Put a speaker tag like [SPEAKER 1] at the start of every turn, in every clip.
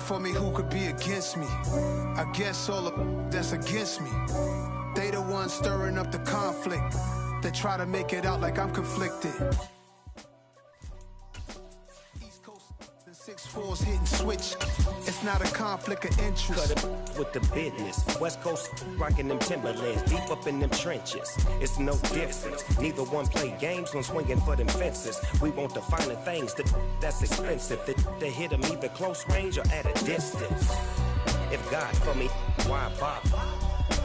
[SPEAKER 1] for me, who could be against me? I guess all the that's against me. They the ones stirring up the conflict. They try to make it out like I'm conflicted. East Coast and 6'4's hitting switch. It's not a conflict of interest.
[SPEAKER 2] Cut it with the business. West Coast rocking them Timberlands, deep up in them trenches. It's no difference. Neither one play games when swinging for them fences. We want the finer things that's expensive. They hit them either close range or at a distance. If God for me, why bother?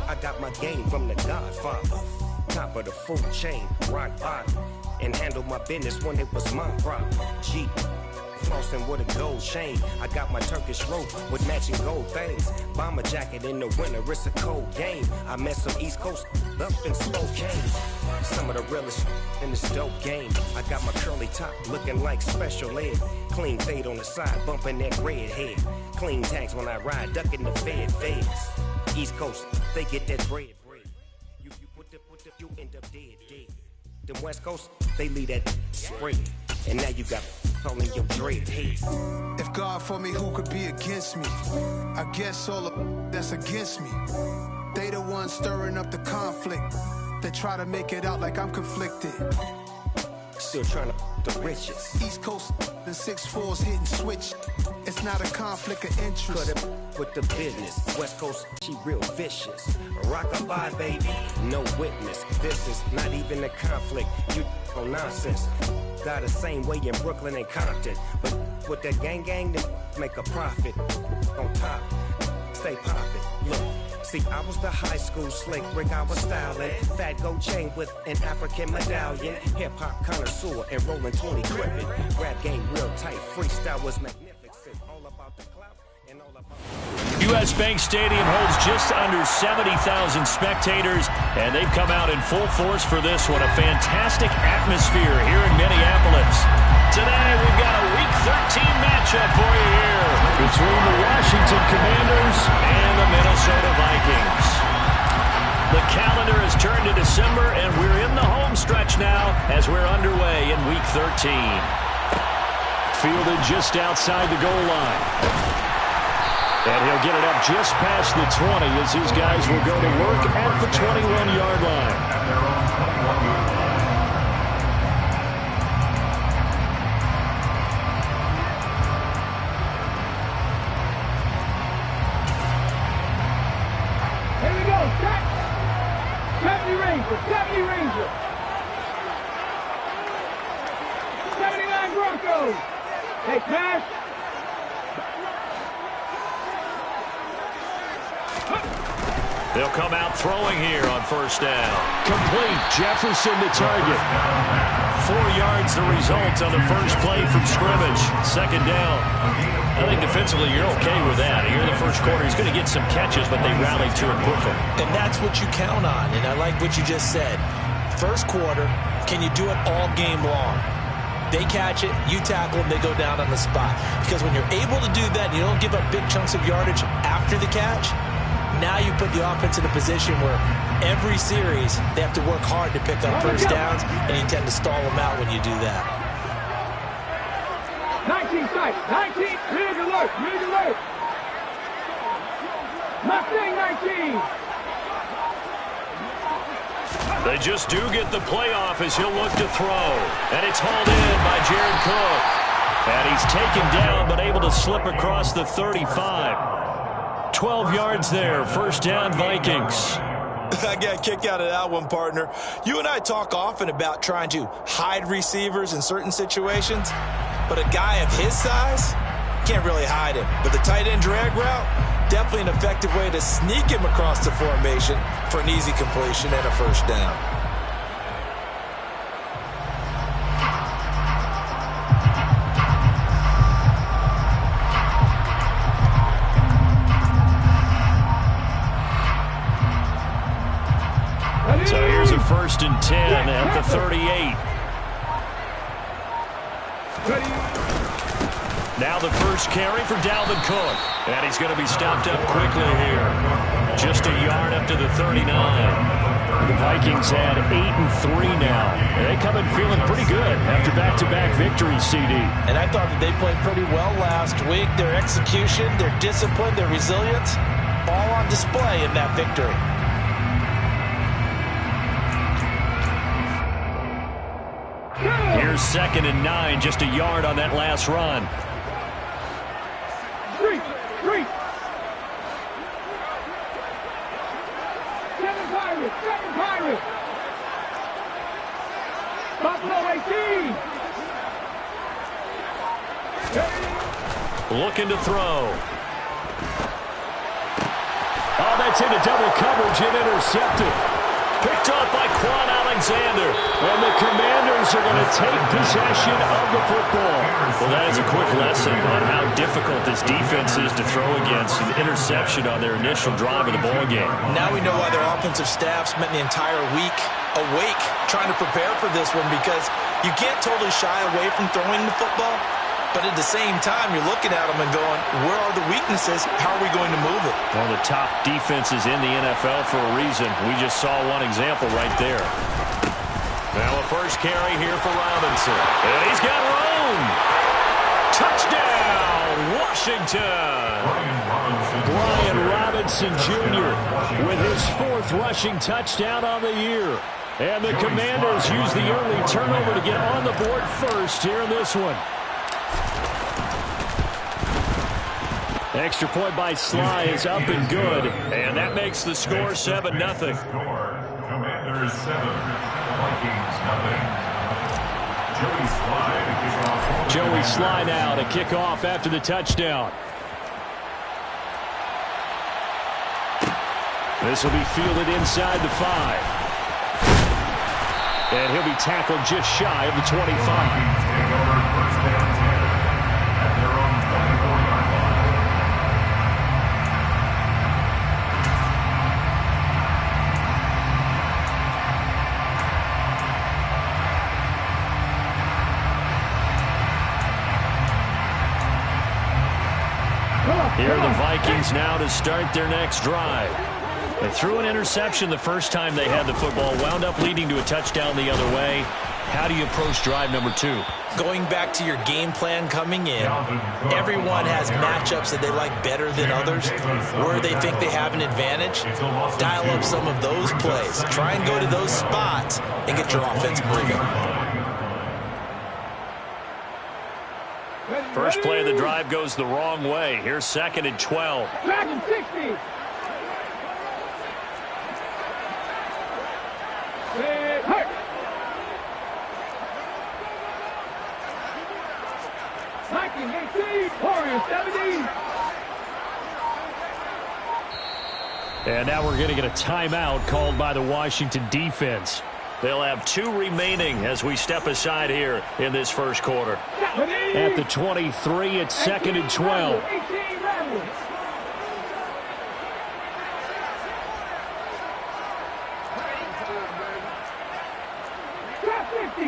[SPEAKER 2] I got my game from the Godfather. Top of the food chain, rock bottom. And handle my business when it was my problem. G. Flossing with a gold chain. I got my Turkish rope with matching gold things. Bomber jacket in the winter, it's a cold game. I met some East Coast up in Spokane. Some of the realest in this dope game. I got my curly top looking like special ed. Clean fade on the side, bumping that red head. Clean tags when I ride, ducking the feds. East Coast, they get that bread. You you end up dead. Them West Coast, they leave that spread. And now you got all in your dread head.
[SPEAKER 1] If God for me, who could be against me? I guess all the that's against me. They the ones stirring up the conflict. They try to make it out like I'm conflicted.
[SPEAKER 2] Still trying to the riches.
[SPEAKER 1] East Coast and 6'4's hitting switch. It's not a conflict of interest.
[SPEAKER 2] Cut it with the business. West Coast, she real vicious. Rock-a-bye, baby, no witness. This is not even a conflict. You on nonsense. Got the same way in Brooklyn and Compton. But with that gang, they make a profit. On top, stay poppin'. Look. See, I was the high school slick Rick, I was styling. Fat gold chain with an African medallion. Hip-hop connoisseur and rolling 20 crippin'. Rap game real tight, freestyle was magnificent. All about the clout and all about...
[SPEAKER 3] U.S. Bank Stadium holds just under 70,000 spectators, and they've come out in full force for this one. A fantastic atmosphere here in Minneapolis. Today, we've got a Week 13 matchup for you here between the Washington Commanders and the Minnesota Vikings. The calendar has turned to December, and we're in the home stretch now as we're underway in Week 13. Fielded just outside the goal line. And he'll get it up just past the 20 as these guys will go to work at the 21-yard line.
[SPEAKER 4] Here we go, set! 70 Rangers! 79 Broncos! Hey, pass!
[SPEAKER 3] They'll come out throwing here on first down. Complete. Jefferson to target. 4 yards the result on the first play from scrimmage. Second down. I think defensively you're okay with that. Here in the first quarter, he's going to get some catches, but they rallied to it quickly.
[SPEAKER 5] And that's what you count on, and I like what you just said. First quarter, can you do it all game long? They catch it, you tackle them, they go down on the spot. Because when you're able to do that, and you don't give up big chunks of yardage after the catch, now you put the offense in a position where every series they have to work hard to pick up first downs, and you tend to stall them out when you do that.
[SPEAKER 4] 19 sight, 19, rig alert! Mustang 19!
[SPEAKER 3] They just do get the playoff as he'll look to throw. And it's hauled in by Jared Cook. And he's taken down but able to slip across the 35. 12 yards there, first down Vikings.
[SPEAKER 5] I got a kick out of that one, partner. You and I talk often about trying to hide receivers in certain situations, but a guy of his size can't really hide him. But the tight end drag route, definitely an effective way to sneak him across the formation for an easy completion and a first down.
[SPEAKER 3] So here's a 1st and 10 at the 38. Now the first carry for Dalvin Cook. And he's going to be stopped up quickly here. Just a yard up to the 39. The Vikings had 8-3 now. They come in feeling pretty good after back-to-back victories, CD.
[SPEAKER 5] And I thought that they played pretty well last week. Their execution, their discipline, their resilience, all on display in that victory.
[SPEAKER 3] Here's 2nd and 9, just a yard on that last run.
[SPEAKER 4] Three. 7 Pirates. Buffalo 18.
[SPEAKER 3] Looking to throw. Oh, that's into double coverage and intercepted. Picked off by Quan Alexander. And the Commanders are going to take possession of the football. Well, that is a quick lesson on how difficult this defense is to throw against. An interception on their initial drive of the ball game.
[SPEAKER 5] Now we know why their offensive staff spent the entire week awake trying to prepare for this one, because you can't totally shy away from throwing the football. But at the same time, you're looking at them and going, where are the weaknesses? How are we going to move it?
[SPEAKER 3] One of the top defenses in the NFL for a reason. We just saw one example right there. Now a first carry here for Robinson. And he's got room. Touchdown, Washington. Brian Robinson Jr. with his 4th rushing touchdown on the year. And the Commanders use the early turnover to get on the board first here in this one. Extra point by Sly is up and good, and that makes the score 7-0.
[SPEAKER 6] Commanders 7, Vikings 0.
[SPEAKER 3] Joey Sly now to kick off after the touchdown. This will be fielded inside the 5. And he'll be tackled just shy of the 25. Here are the Vikings now to start their next drive. They threw an interception the first time they had the football, wound up leading to a touchdown the other way. How do you approach drive number 2?
[SPEAKER 5] Going back to your game plan coming in, everyone has matchups that they like better than others, where they think they have an advantage. Dial up some of those plays. Try and go to those spots and get your offense moving.
[SPEAKER 3] First play of the drive goes the wrong way. Here's 2nd and 12.
[SPEAKER 4] Second 60. Hurt. 19, 18, Warriors 17.
[SPEAKER 3] And now we're going to get a timeout called by the Washington defense. They'll have 2 remaining as we step aside here in this first quarter. At the 23, it's 2nd and 12.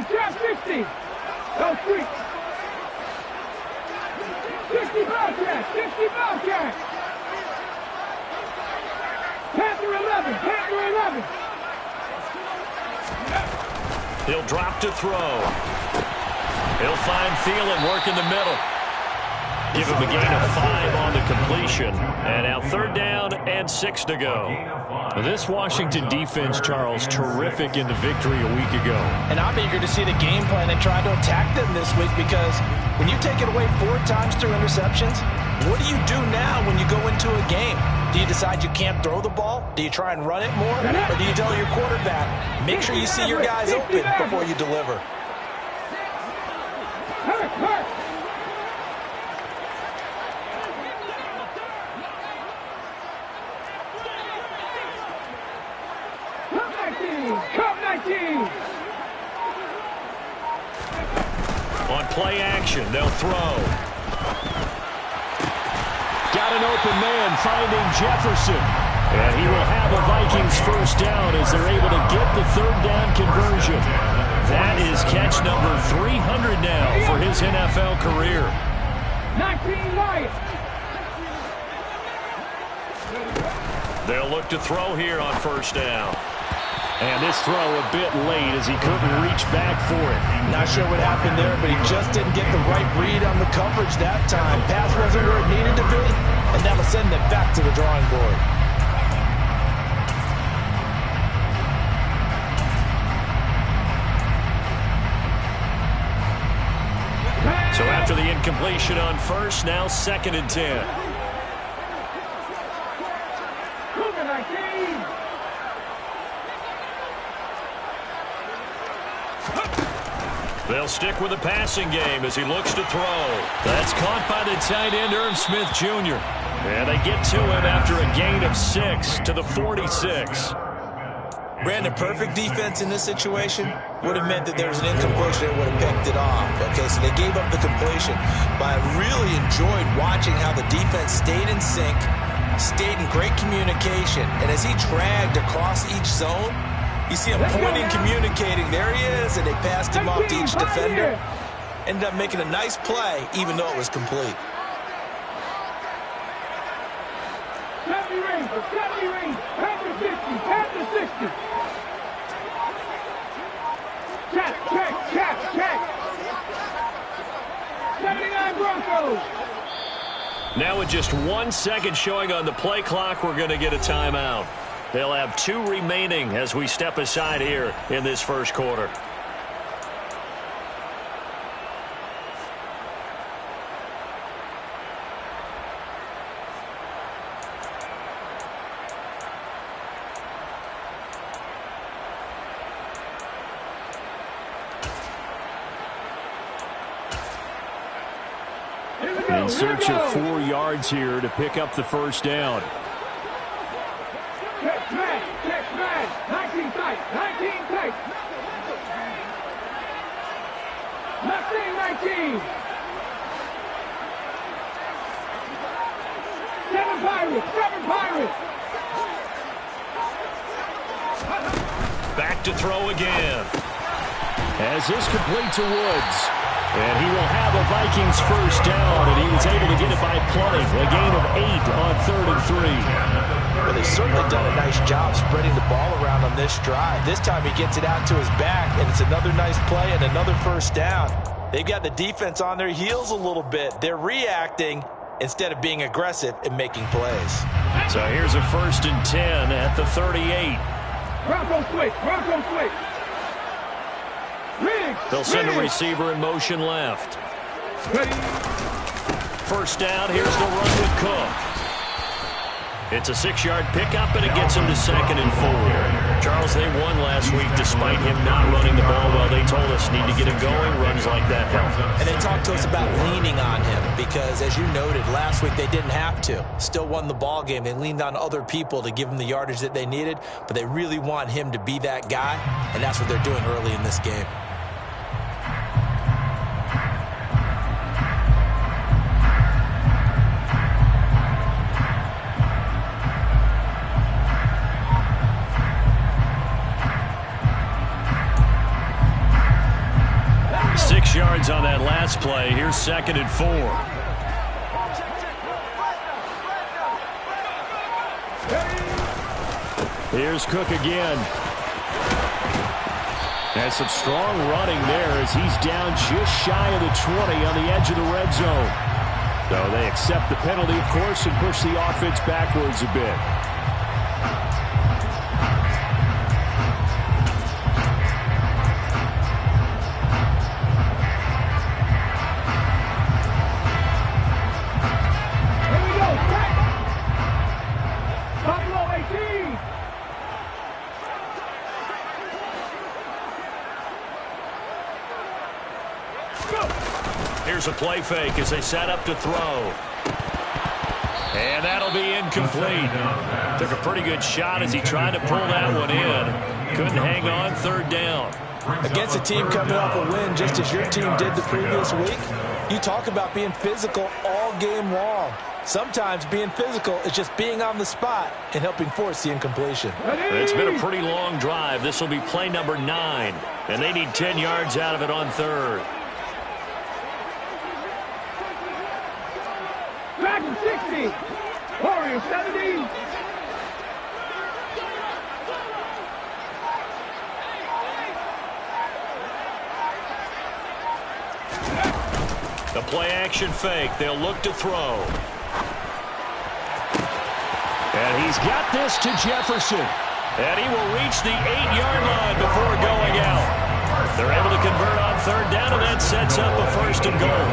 [SPEAKER 4] Trap 50. Go free. 60 Bobcat. 60 Bobcat. Panther 11.
[SPEAKER 3] He'll drop to throw. He'll find Thielen, work in the middle. Give him a gain of 5 on the completion. And now 3rd down and 6 to go. This Washington defense, Charles, terrific in the victory a week ago.
[SPEAKER 5] And I'm eager to see the game plan and try to attack them this week, because when you take it away 4 times through interceptions, what do you do now when you go into a game? Do you decide you can't throw the ball? Do you try and run it more? Or do you tell your quarterback, make sure you see your guys open before you deliver?
[SPEAKER 4] Hurt. Come 19.
[SPEAKER 3] On play action, they'll throw. Got an open man finding Jefferson. And he will have a Vikings first down as they're able to get the 3rd down conversion. That is catch number 300 now for his NFL career.
[SPEAKER 4] 19 Lions.
[SPEAKER 3] They'll look to throw here on first down. And this throw a bit late as he couldn't reach back for it.
[SPEAKER 5] Not sure what happened there, but he just didn't get the right read on the coverage that time. Pass wasn't where it needed to be, and that'll send them back to the drawing board.
[SPEAKER 3] So after the incompletion on first, now 2nd and 10. They'll stick with the passing game as he looks to throw. That's caught by the tight end, Irv Smith Jr. And they get to him after a gain of 6 to the 46.
[SPEAKER 5] Brandon, perfect defense in this situation would have meant that there was an incompletion that would have picked it off. Okay, so they gave up the completion. But I really enjoyed watching how the defense stayed in sync, stayed in great communication. And as he dragged across each zone, you see him pointing, communicating. There he is, and they passed him off to each defender. Ended up making a nice play, even though it was complete.
[SPEAKER 4] 70 range, Panther 60, Panther 60. Check. 79 Broncos.
[SPEAKER 3] Now with just 1 second showing on the play clock, we're going to get a timeout. They'll have 2 remaining as we step aside here in this first quarter. In search of 4 yards here to pick up the first down.
[SPEAKER 4] Check man. 19 tight. 19. 7 Pirates.
[SPEAKER 3] Back to throw again. As this complete to Woods. And he will have a Vikings first down, and he was able to get it by plenty. A gain of 8 on 3rd and 3.
[SPEAKER 5] Well, they've certainly done a nice job spreading the ball around on this drive. This time he gets it out to his back, and it's another nice play and another first down. They've got the defense on their heels a little bit. They're reacting instead of being aggressive and making plays.
[SPEAKER 3] So here's a 1st and 10 at the 38.
[SPEAKER 4] Bronco switch.
[SPEAKER 3] They'll send a receiver in motion left. First down, here's the run with Cook. It's a 6-yard pickup, and it gets him to 2nd and 4. Charles, they won last week despite him not running the ball well. They told us need to get him going. Runs like that help.
[SPEAKER 5] And they talked to us about leaning on him because, as you noted, last week they didn't have to. Still won the ball game. They leaned on other people to give them the yardage that they needed, but they really want him to be that guy, and that's what they're doing early in this game.
[SPEAKER 3] Yards on that last play. Here's 2nd and 4. Here's Cook again. And some strong running there as he's down just shy of the 20 on the edge of the red zone. So they accept the penalty, of course, and push the offense backwards a bit. Here's a play fake as they set up to throw. And that'll be incomplete. Took a pretty good shot as he tried to pull that one in. Couldn't hang on, 3rd down.
[SPEAKER 5] Against a team coming off a win just as your team did the previous week, you talk about being physical all game long. Sometimes being physical is just being on the spot and helping force the incompletion.
[SPEAKER 3] It's been a pretty long drive. This will be play number 9. And they need 10 yards out of it on 3rd.
[SPEAKER 4] Back to 60. Warriors 70.
[SPEAKER 3] The play-action fake. They'll look to throw. And he's got this to Jefferson. And he will reach the 8-yard line before going out. They're able to convert on third down, and that sets up a first and goal.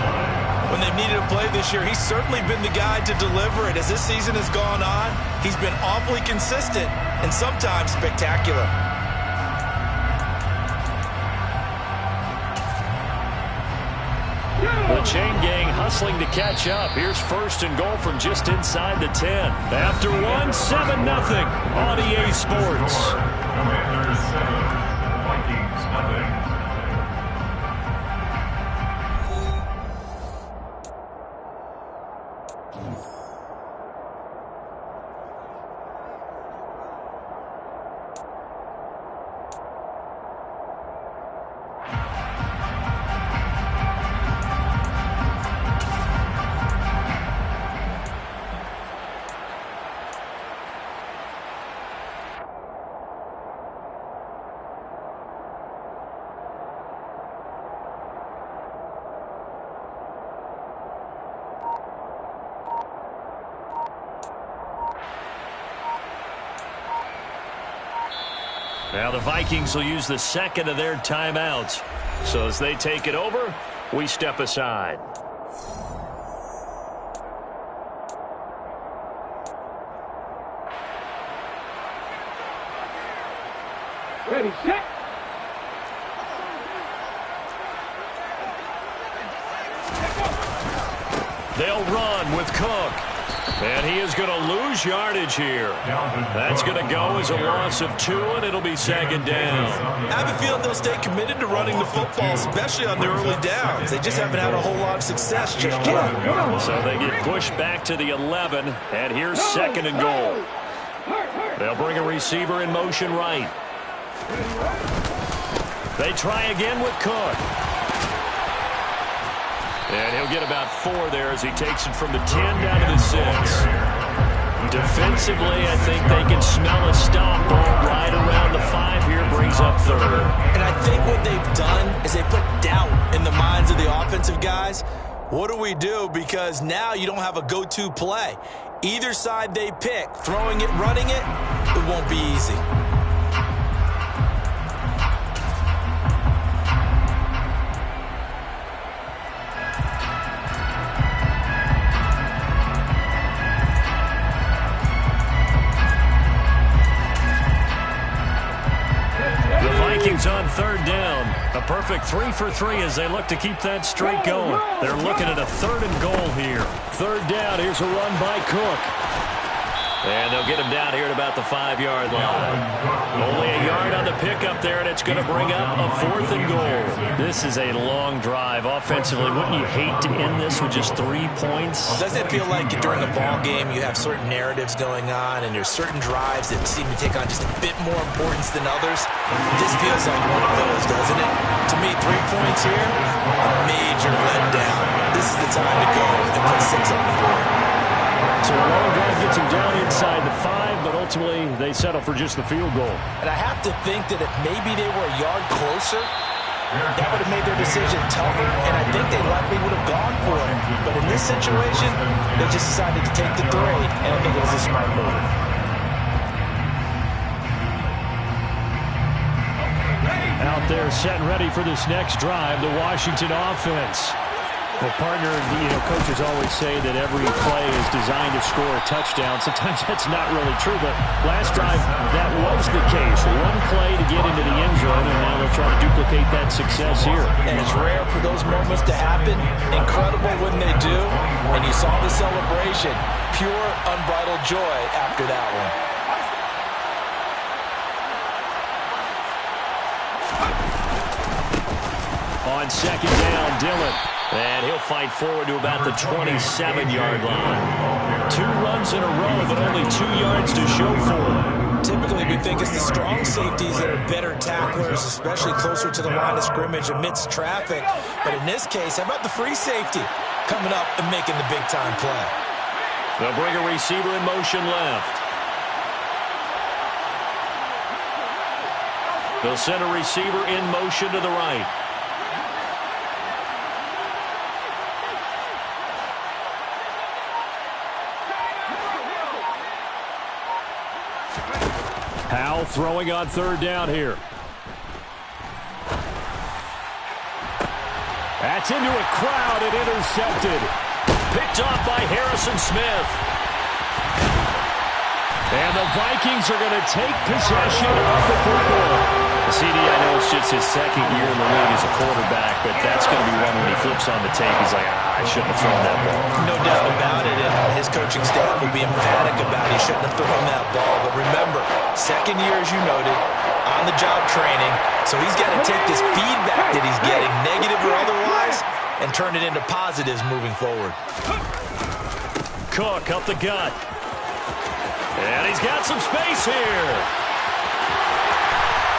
[SPEAKER 5] When they've needed a play this year, he's certainly been the guy to deliver it. As this season has gone on, he's been awfully consistent and sometimes spectacular.
[SPEAKER 3] The chain gang hustling to catch up. Here's first and goal from just inside the 10. After one, 7-0 on EA Sports.
[SPEAKER 6] Commanders 7, Vikings nothing.
[SPEAKER 3] Now the Vikings will use the second of their timeouts. So as they take it over, we step aside.
[SPEAKER 4] Ready, set.
[SPEAKER 3] They'll run with Cook. And he is going to lose yardage here. That's going to go as a loss of 2, and it'll be second down.
[SPEAKER 5] I have a feeling they'll stay committed to running the football, especially on their early downs. They just haven't had a whole lot of success just yet.
[SPEAKER 3] So they get pushed back to the 11, and here's second and goal. They'll bring a receiver in motion right. They try again with Cook. And he'll get about 4 there as he takes it from the 10 down to the 6. Defensively, I think they can smell a stop ball right around the 5 here, brings up third.
[SPEAKER 5] And I think what they've done is they put doubt in the minds of the offensive guys. What do we do? Because now you don't have a go-to play. Either side they pick, throwing it, running it, it won't be easy.
[SPEAKER 3] On third down, a perfect 3 for 3 as they look to keep that streak going. They're looking at a third and goal here. Third down, here's a run by Cook. And they'll get him down here at about the 5-yard line. Only a yard on the pickup there, and it's going to bring up a 4th and goal. This is a long drive. Offensively, wouldn't you hate to end this with just 3 points?
[SPEAKER 5] Doesn't it feel like during a ball game you have certain narratives going on and there's certain drives that seem to take on just a bit more importance than others? This feels like one of those, doesn't it? To me, 3 points here, a major letdown. This is the time to go and put 6 on the board.
[SPEAKER 3] So a long drive gets them down inside the 5, but ultimately they settle for just the field goal.
[SPEAKER 5] And I have to think that if maybe they were a yard closer, that would have made their decision tougher, and I think they likely would have gone for it. But in this situation, they just decided to take the 3, and I think it was a smart move.
[SPEAKER 3] Out there set and ready for this next drive, the Washington offense. Well, partner, coaches always say that every play is designed to score a touchdown. Sometimes that's not really true, but last drive, that was the case. One play to get into the end zone, and now they'll try to duplicate that success here.
[SPEAKER 5] And it's rare for those moments to happen. Incredible when they do. And you saw the celebration. Pure, unbridled joy after that one.
[SPEAKER 3] On second down, Dillon. And he'll fight forward to about the 27-yard line. 2 runs in a row, but only 2 yards to show for him.
[SPEAKER 5] Typically, we think it's the strong safeties that are better tacklers, especially closer to the line of scrimmage amidst traffic. But in this case, how about the free safety coming up and making the big-time play?
[SPEAKER 3] They'll bring a receiver in motion left. They'll send a receiver in motion to the right. Powell throwing on third down here. That's into a crowd and intercepted. Picked off by Harrison Smith. And the Vikings are going to take possession of the football. CD, I know it's just his second year in the league as a quarterback, but that's going to be one when he flips on the tape. He's like, I shouldn't have thrown that ball.
[SPEAKER 5] No doubt about it, and his coaching staff will be emphatic about he shouldn't have thrown that ball. But remember, second year, as you noted, on-the-job training, so he's got to take this feedback that he's getting, negative or otherwise, and turn it into positives moving forward.
[SPEAKER 3] Cook up the gut. And he's got some space here.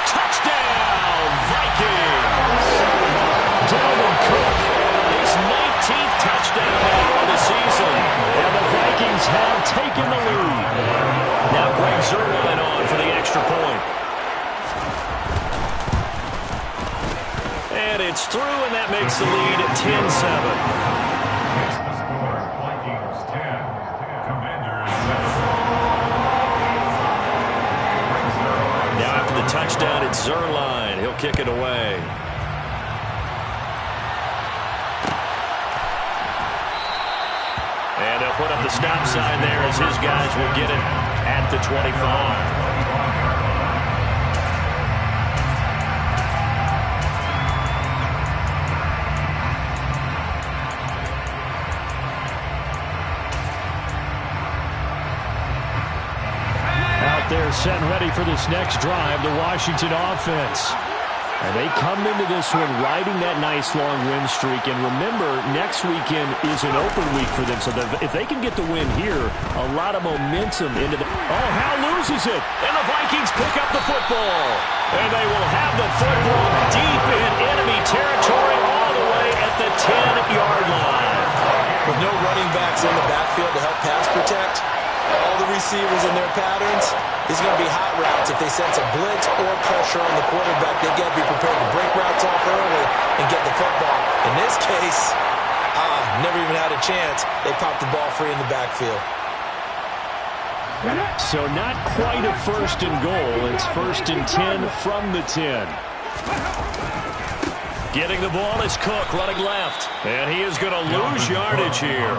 [SPEAKER 3] Touchdown, Vikings! Dalvin Cook, his 19th touchdown now of the season. And the Vikings have taken the lead. Now Greg Zuerlein on for the extra point. And it's through, and that makes the lead at 10-7. Touchdown, it's Zuerlein. He'll kick it away. And they'll put up the stop sign there as his guys will get it at the 25. They're set and ready for this next drive, the Washington offense. And they come into this one riding that nice long win streak. And remember, next weekend is an open week for them. So if they can get the win here, a lot of momentum into the... Oh, Hal loses it. And the Vikings pick up the football. And they will have the football deep in enemy territory all the way at the 10-yard line.
[SPEAKER 5] With no running backs in the backfield to help pass protect, all the receivers in their patterns, it's going to be hot routes. If they sense a blitz or pressure on the quarterback, they've got to be prepared to break routes off early and get the football. In this case, never even had a chance. They popped the ball free in the backfield.
[SPEAKER 3] So not quite a first and goal. It's 1st and 10 from the 10. Getting the ball is Cook running left. And he is going to lose yardage here.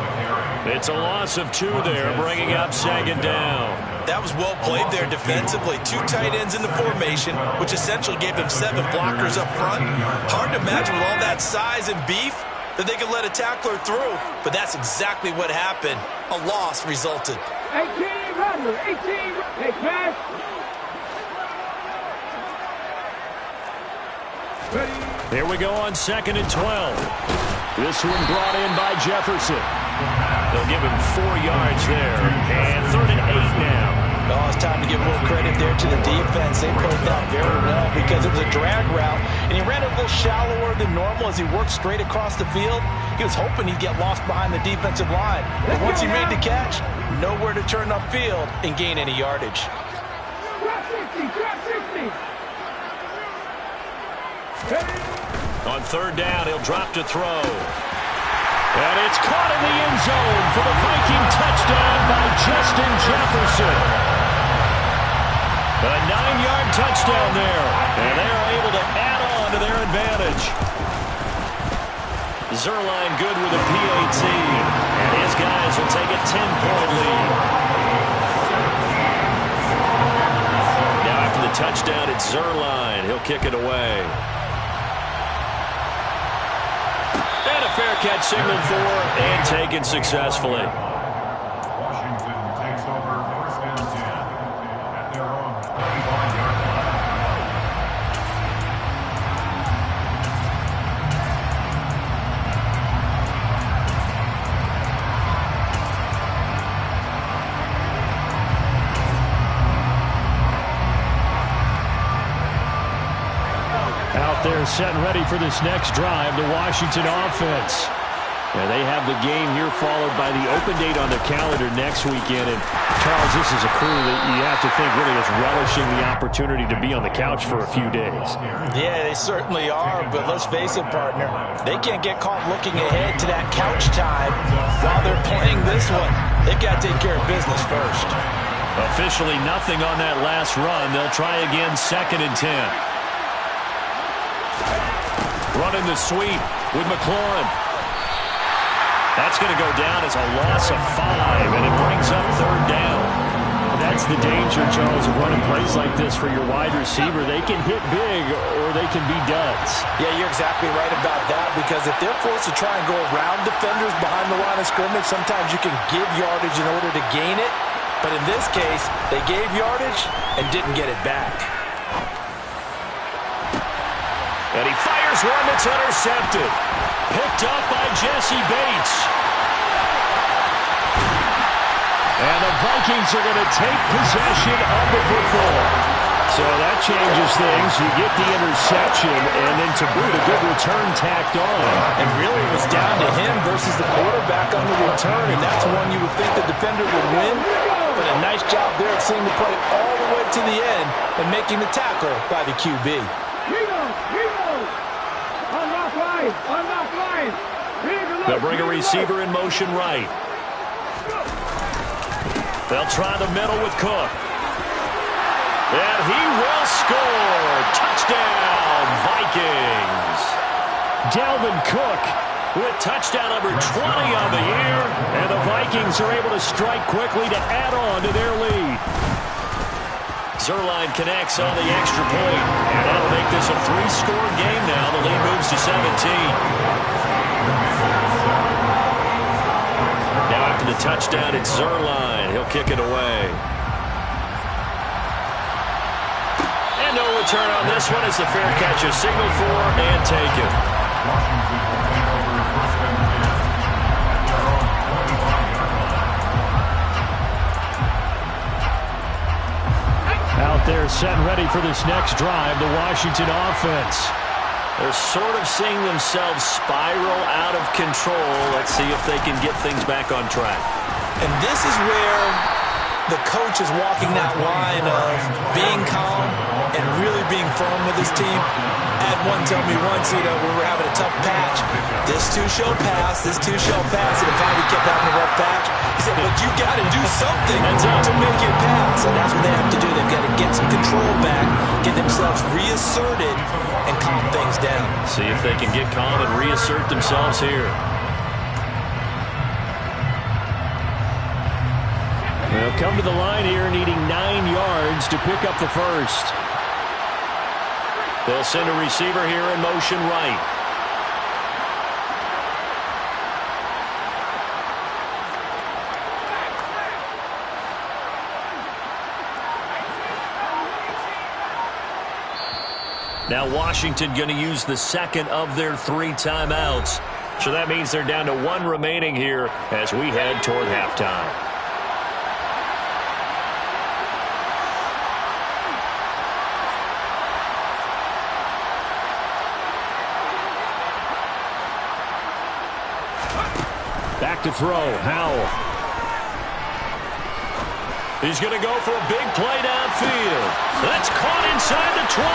[SPEAKER 3] It's a loss of 2 there, bringing up 2nd down.
[SPEAKER 5] That was well played there defensively. 2 tight ends in the formation, which essentially gave them 7 blockers up front. Hard to imagine with all that size and beef that they could let a tackler through. But that's exactly what happened. A loss resulted.
[SPEAKER 4] 18 runner, 18. Hey, pass.
[SPEAKER 3] Here we go on 2nd and 12. This one brought in by Jefferson. They'll give him 4 yards there. And 3rd and 8 now.
[SPEAKER 5] Oh, it's time to give a little credit there to the defense. They played that very well because it was a drag route, and he ran it a little shallower than normal as he worked straight across the field. He was hoping he'd get lost behind the defensive line. But once he made the catch, nowhere to turn upfield and gain any yardage.
[SPEAKER 4] Drop 60, drop 60.
[SPEAKER 3] On 3rd down, he'll drop to throw. And it's caught in the end zone for the Viking touchdown by Justin Jefferson. A 9-yard touchdown there. And they are able to add on to their advantage. Zuerlein good with a PAT. And his guys will take a 10-point lead. Now after the touchdown, it's Zuerlein. He'll kick it away. Fair catch signaled for and taken successfully.
[SPEAKER 6] Washington takes over 1st and 10 at their own 25-yard
[SPEAKER 3] Out there set and ready for this next drive, the Washington offense. And they have the game here followed by the open date on their calendar next weekend. And, Charles, this is a crew that you have to think really is relishing the opportunity to be on the couch for a few days.
[SPEAKER 5] Yeah, they certainly are, but let's face it, partner. They can't get caught looking ahead to that couch time while they're playing this one. They've got to take care of business first.
[SPEAKER 3] Officially nothing on that last run. They'll try again, 2nd and 10. Running the sweep with McLaurin. That's going to go down as a loss of 5, and it brings up 3rd down.
[SPEAKER 7] That's the danger, Charles, of running plays like this for your wide receiver. They can hit big or they can be duds.
[SPEAKER 5] Yeah, you're exactly right about that, because if they're forced to try and go around defenders behind the line of scrimmage, sometimes you can give yardage in order to gain it. But in this case, they gave yardage and didn't get it back.
[SPEAKER 3] And he fires one that's intercepted. Picked up by Jesse Bates. And the Vikings are going to take possession of the football. So that changes things. You get the interception, and then to boot, a good return tacked on.
[SPEAKER 5] And really it was down to him versus the quarterback on the return, and that's one you would think the defender would win. But a nice job there of seeing the play all the way to the end and making the tackle by the QB.
[SPEAKER 3] They'll bring a receiver in motion right. They'll try the middle with Cook. And he will score. Touchdown, Vikings. Dalvin Cook with touchdown number 20 on the year. And the Vikings are able to strike quickly to add on to their lead. Zerline connects on the extra point. And that'll make this a 3-score game now. The lead moves to 17. Now after the touchdown, it's Zerline. He'll kick it away. And no return on this one as the fair catch is signaled for and taken.
[SPEAKER 6] Washington will take over 1st and 10 at their own 25-yard line.
[SPEAKER 7] Out there set and ready for this next drive, the Washington offense.
[SPEAKER 3] They're sort of seeing themselves spiral out of control. Let's see if they can get things back on track.
[SPEAKER 5] And this is where the coach is walking that line of being calm and really being firm with his team. I had one tell me once, we were having a tough patch. This too shall pass, this too shall pass. And finally kept having a rough patch. He said, but you got to do something to make it pass. And that's what they have to do. They've got to get some control back, get themselves reasserted, and calm things down.
[SPEAKER 3] See if they can get calm and reassert themselves here.
[SPEAKER 7] They'll come to the line here needing 9 yards to pick up the first.
[SPEAKER 3] They'll send a receiver here in motion right. Now Washington going to use the second of their 3 timeouts. So that means they're down to 1 remaining here as we head toward halftime.
[SPEAKER 7] Back to throw, Howell.
[SPEAKER 3] He's going to go for a big play downfield. That's caught inside the 20.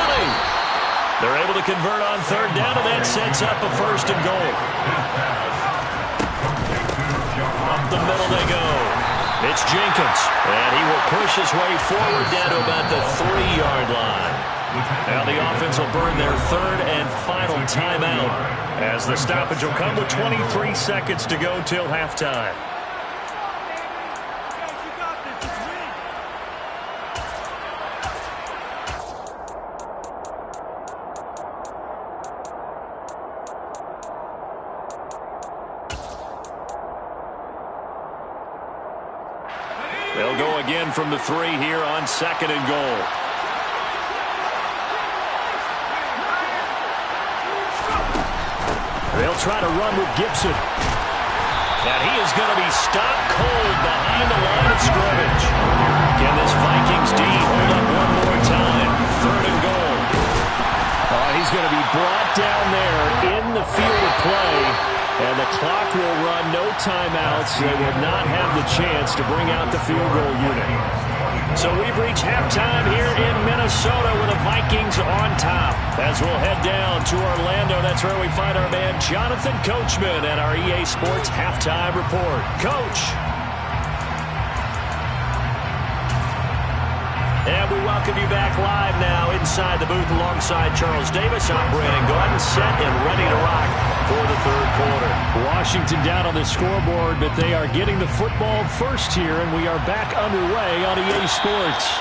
[SPEAKER 3] They're able to convert on 3rd down, and that sets up a 1st and goal. Up the middle they go. It's Jenkins, and he will push his way forward down to about the 3-yard line. Now the offense will burn their 3rd and final timeout as the stoppage will come with 23 seconds to go till halftime. They'll go again from the 3 here on 2nd and goal.
[SPEAKER 7] They'll try to run with Gibson.
[SPEAKER 3] And he is going to be stopped cold behind the line of scrimmage. Can this Vikings D hold up one more time? 3rd and goal.
[SPEAKER 7] He's going to be brought down there in the field of play. And the clock will run, no timeouts. They will not have the chance to bring out the field goal unit.
[SPEAKER 3] So we've reached halftime here in Minnesota with the Vikings on top. As we'll head down to Orlando, that's where we find our man Jonathan Coachman at our EA Sports Halftime Report. Coach. And we welcome you back live now inside the booth alongside Charles Davis. I'm Brandon Gordon, set and ready to rock for the third quarter. Washington down on the scoreboard, but they are getting the football first here, and we are back underway on EA Sports.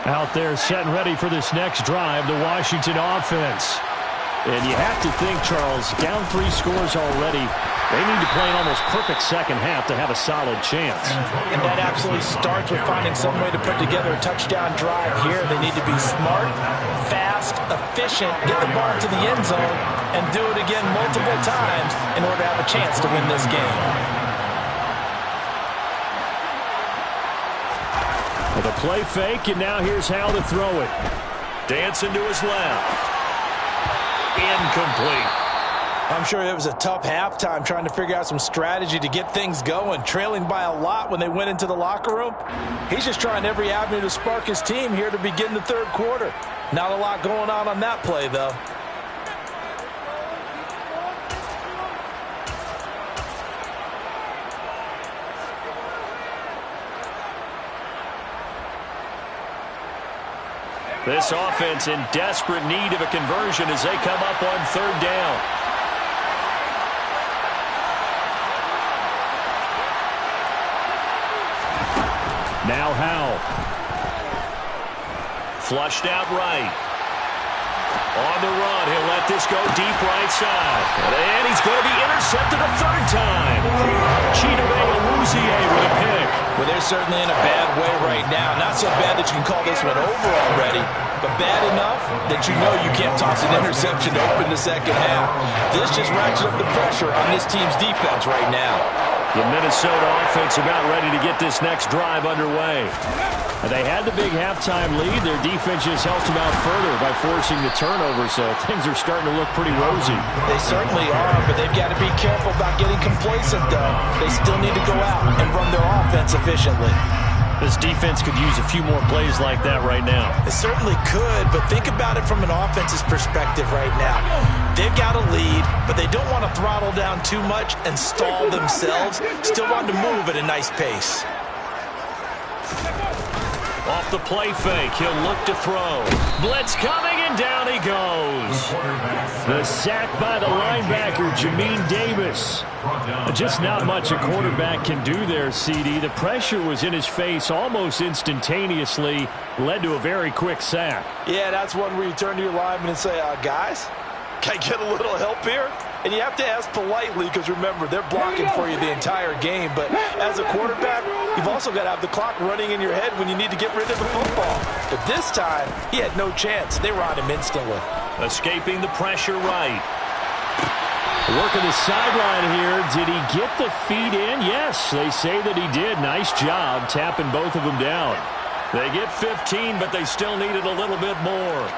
[SPEAKER 3] Out there set and ready for this next drive, the Washington offense. And you have to think, Charles, down 3 scores already. They need to play an almost perfect second half to have a solid chance.
[SPEAKER 5] And that absolutely starts with finding some way to put together a touchdown drive here. They need to be smart, fast, efficient, get the ball to the end zone, and do it again multiple times in order to have a chance to win this game.
[SPEAKER 3] With a play fake, and now here's how to throw it. Dancing to his left. Incomplete.
[SPEAKER 5] I'm sure it was a tough halftime trying to figure out some strategy to get things going, trailing by a lot when they went into the locker room. He's just trying every avenue to spark his team here to begin the third quarter. Not a lot going on that play, though.
[SPEAKER 3] This offense in desperate need of a conversion as they come up on third down. Now Howe. Flushed out right. On the run, he'll let this go deep right side. And he's going to be intercepted a third time. Chidobe Awuzie with a pick.
[SPEAKER 5] Well, they're certainly in a bad way right now. Not so bad that you can call this one over already, but bad enough that you know you can't toss an interception to open the second half. This just ratchets up the pressure on this team's defense right now.
[SPEAKER 3] The Minnesota offense about ready to get this next drive underway. And they had the big halftime lead. Their defense just helped them out further by forcing the turnover, so things are starting to look pretty rosy.
[SPEAKER 5] They certainly are, but they've got to be careful about getting complacent, though. They still need to go out and run their offense efficiently.
[SPEAKER 3] This defense could use a few more plays like that right now.
[SPEAKER 5] It certainly could, but think about it from an offense's perspective right now. They've got a lead, but they don't want to throttle down too much and stall themselves. Still want to move at a nice pace.
[SPEAKER 3] Off the play fake, he'll look to throw. Blitz coming, and down he goes. The sack by the linebacker, Jamin Davis. Just not much a quarterback can do there, CD. The pressure was in his face almost instantaneously, led to a very quick sack.
[SPEAKER 5] Yeah, that's one where you turn to your lineman and say, guys, can I get a little help here? And you have to ask politely because, remember, they're blocking for you the entire game. But as a quarterback, you've also got to have the clock running in your head when you need to get rid of the football. But this time, he had no chance. They were on him instantly.
[SPEAKER 3] Escaping the pressure right. Working the sideline here. Did he get the feet in? Yes, they say that he did. Nice job tapping both of them down. They get 15, but they still needed a little bit more.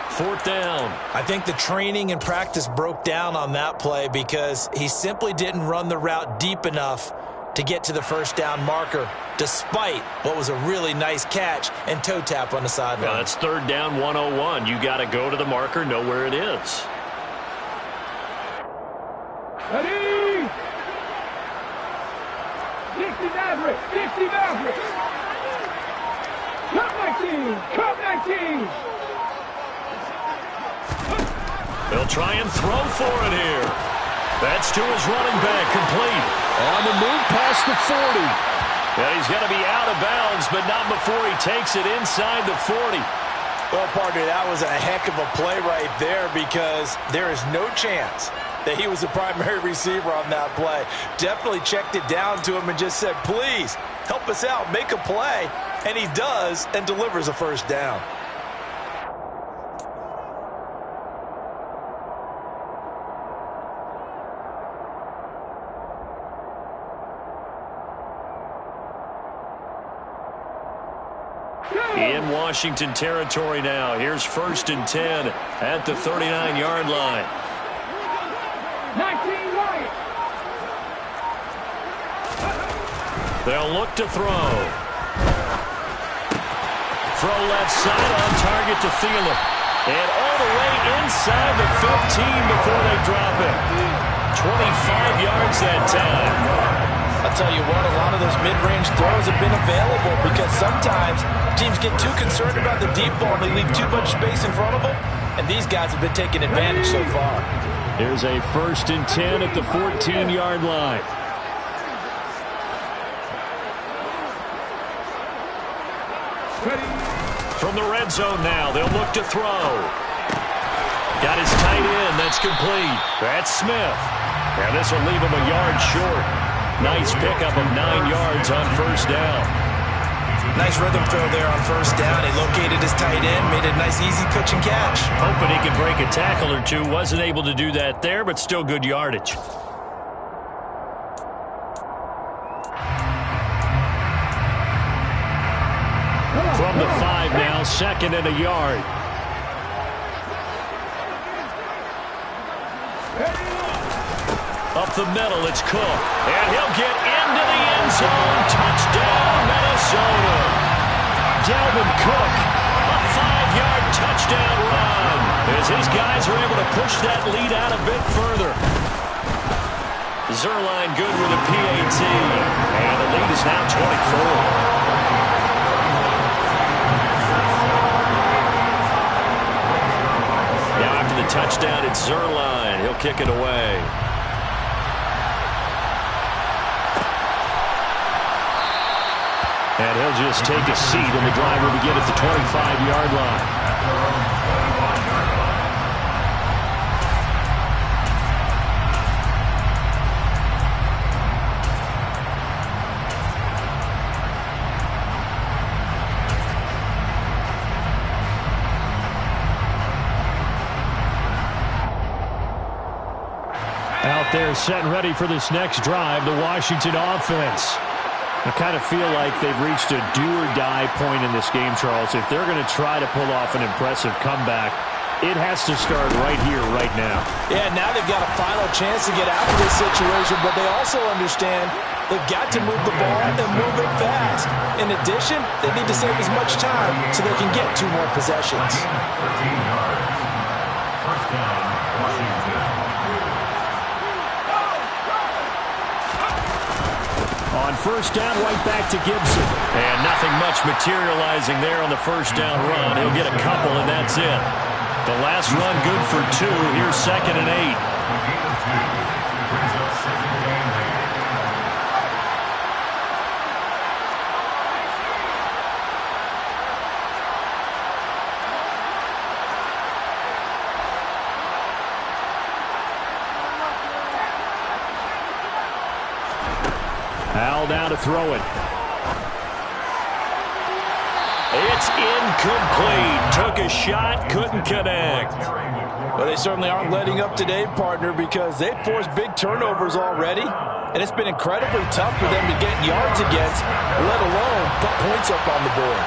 [SPEAKER 3] Fourth down.
[SPEAKER 5] I think the training and practice broke down on that play because he simply didn't run the route deep enough to get to the first down marker, despite what was a really nice catch and toe tap on the sideline.
[SPEAKER 3] That's third down 101. You got to go to the marker, know where it is.
[SPEAKER 4] Ready? 60 Maverick, 60 Maverick. Cut 19.
[SPEAKER 3] They'll try and throw for it here. That's to his running back, complete. On the move past the 40. Yeah, he's going to be out of bounds, but not before he takes it inside the 40.
[SPEAKER 5] Well, partner, that was a heck of a play right there because there is no chance that he was the primary receiver on that play. Definitely checked it down to him and just said, please, help us out, make a play. And he does and delivers a first down.
[SPEAKER 3] In Washington territory now. Here's 1st and 10 at the 39-yard line.
[SPEAKER 4] 19 right.
[SPEAKER 3] They'll look to throw. Throw left side on target to Thielen. And all the way inside the 15 before they drop it. 25 yards that time.
[SPEAKER 5] I'll tell you what, a lot of those mid-range throws have been available because sometimes teams get too concerned about the deep ball and they leave too much space in front of them, and these guys have been taking advantage so far.
[SPEAKER 3] Here's a 1st and 10 at the 14-yard line. From the red zone now, they'll look to throw. Got his tight end. That's complete. That's Smith. And this will leave him a yard short. Nice pickup of 9 yards on 1st down.
[SPEAKER 5] Nice rhythm throw there on 1st down. He located his tight end, made a nice easy pitch and catch.
[SPEAKER 3] Hoping he could break a tackle or two. Wasn't able to do that there, but still good yardage. From the 5 now, 2nd and a yard. Up the middle, it's Cook. And he'll get into the end zone. Touchdown, Minnesota. Dalvin Cook, a 5-yard touchdown run. As his guys are able to push that lead out a bit further. Zerline good with a PAT. And the lead is now 24. Now after the touchdown, it's Zerline. He'll kick it away. And he'll just take a seat, and the drive will begin at the 25-yard line. Out there set and ready for this next drive, the Washington offense. I kind of feel like they've reached a do-or-die point in this game, Charles. If they're going to try to pull off an impressive comeback, it has to start right here, right now.
[SPEAKER 5] Yeah, now they've got a final chance to get out of this situation, but they also understand they've got to move the ball and move it fast. In addition, they need to save as much time so they can get 2 more possessions.
[SPEAKER 6] 13 yards. 1st down, Washington.
[SPEAKER 3] On 1st down, right back to Gibson. And nothing much materializing there on the 1st down run. He'll get a couple, and that's it. The last run good for 2. Here's 2nd and 8.
[SPEAKER 6] A gain of 2 brings up 2nd and 8.
[SPEAKER 3] Al now to throw it. It's incomplete. Took a shot, couldn't connect.
[SPEAKER 5] Well, they certainly aren't letting up today, partner, because they've forced big turnovers already, and it's been incredibly tough for them to get yards against, let alone put points up on the board.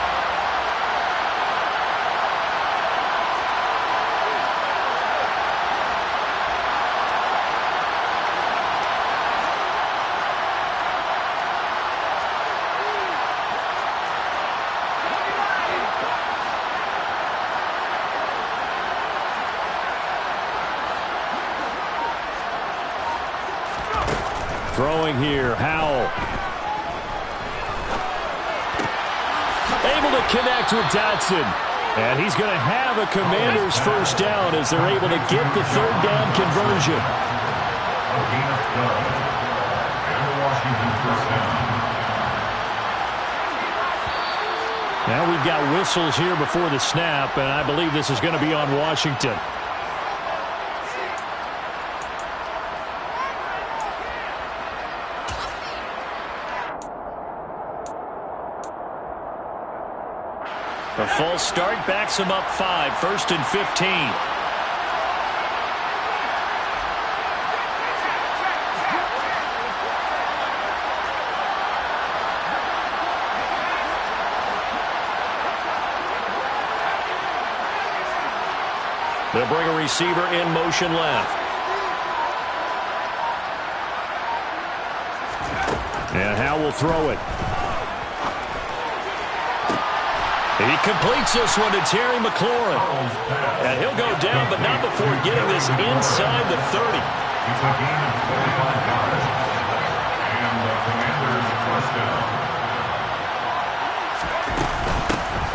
[SPEAKER 3] Throwing here, Howell. Able to connect with Dotson. And he's going to have a Commanders 1st down as they're able to get the 3rd down conversion.
[SPEAKER 6] A gain of 12. And the Washington 1st down.
[SPEAKER 3] Now we've got whistles here before the snap, and I believe this is going to be on Washington. A false start backs him up 5, 1st and 15. They'll bring a receiver in motion left. And Howe will throw it. He completes this one to Terry McLaurin. And he'll go down, but not before getting this inside the 30.
[SPEAKER 6] It's a gain of 45 yards. And the Commanders first down.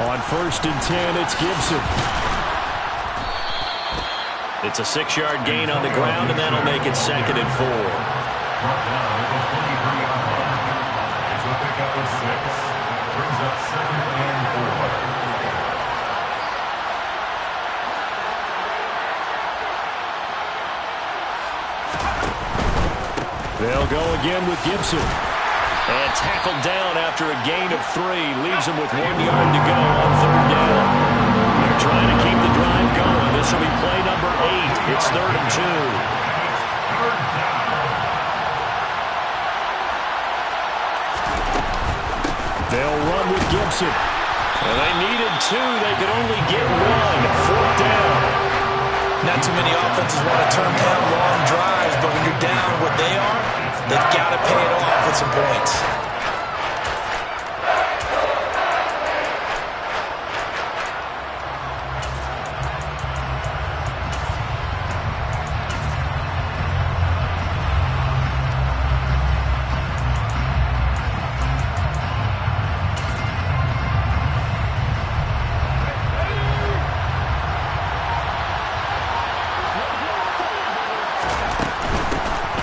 [SPEAKER 3] On 1st and 10, it's Gibson. It's a 6-yard gain on the ground, and that'll make it 2nd and 4.
[SPEAKER 6] Brought down at the 43-yard line. It's a pickup of 6. Brings up 2nd and 4.
[SPEAKER 3] They'll go again with Gibson. And tackled down after a gain of 3. Leaves him with 1 yard to go on 3rd down. They're trying to keep the drive going. This will be play number 8. It's 3rd and 2. They'll run with Gibson. And they needed 2. They could only get 1. 4th down.
[SPEAKER 5] Not too many offenses want to turn down long drives, but when you're down what they are, they've got to pay it off with some points.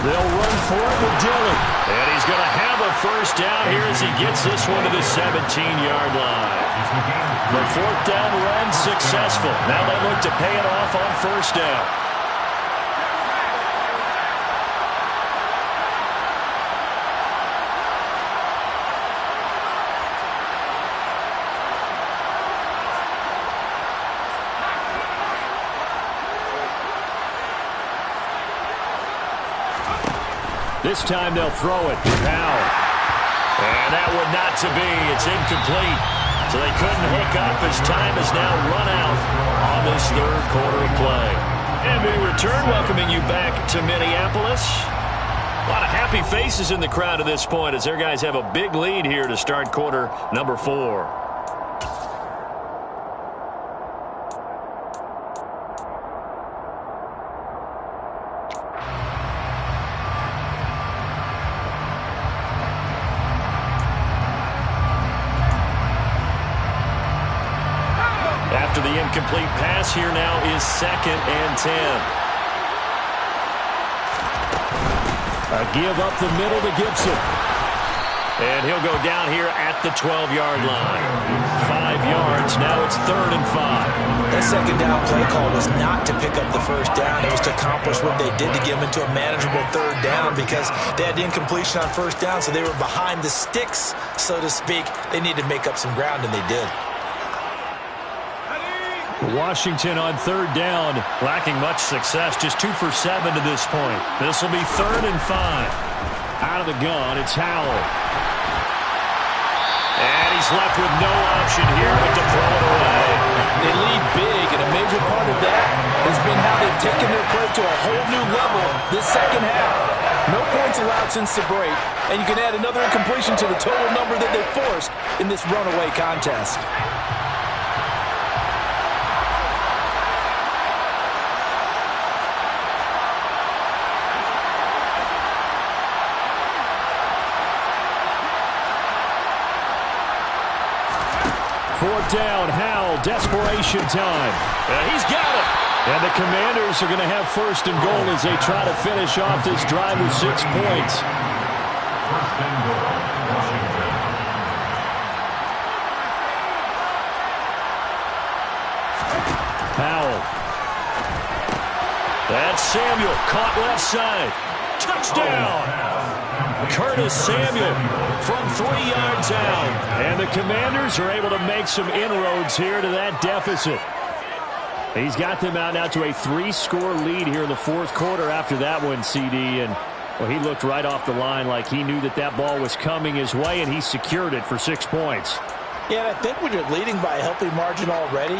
[SPEAKER 3] They'll run for it with Dillon. And he's going to have a 1st down here as he gets this one to the 17-yard line. The 4th down run successful. Now they look to pay it off on 1st down. This time they'll throw it to Powell. And that would not to be. It's incomplete. So they couldn't hook up as time has now run out on this 3rd quarter of play. And we return, welcoming you back to Minneapolis. A lot of happy faces in the crowd at this point as their guys have a big lead here to start quarter number 4. After the incomplete pass, here now is 2nd and 10. A give up the middle to Gibson. And he'll go down here at the 12-yard line. 5 yards. Now it's 3rd and 5.
[SPEAKER 5] That 2nd down play call was not to pick up the 1st down. It was to accomplish what they did to get them into a manageable 3rd down because they had the incompletion on 1st down, so they were behind the sticks, so to speak. They needed to make up some ground, and they did.
[SPEAKER 3] Washington on 3rd down, lacking much success, just 2 for 7 to this point. This will be 3rd and 5. Out of the gun, it's Howell. And he's left with no option here but to throw it away.
[SPEAKER 5] They lead big, and a major part of that has been how they've taken their play to a whole new level this 2nd half. No points allowed since the break, and you can add another incompletion to the total number that they forced in this runaway contest.
[SPEAKER 3] Fourth down, Howell, desperation time. And he's got it. And the Commanders are going to have 1st and goal as they try to finish off this drive with 6 points.
[SPEAKER 6] 1st and goal, Washington.
[SPEAKER 3] Howell. That's Samuel, caught left side. Touchdown! Curtis Samuel from 3 yards out. And the Commanders are able to make some inroads here to that deficit. He's got them out now to a 3-score lead here in the 4th quarter after that one, CD. And well, he looked right off the line like he knew that that ball was coming his way, and he secured it for 6 points.
[SPEAKER 5] Yeah, I think when you're leading by a healthy margin already,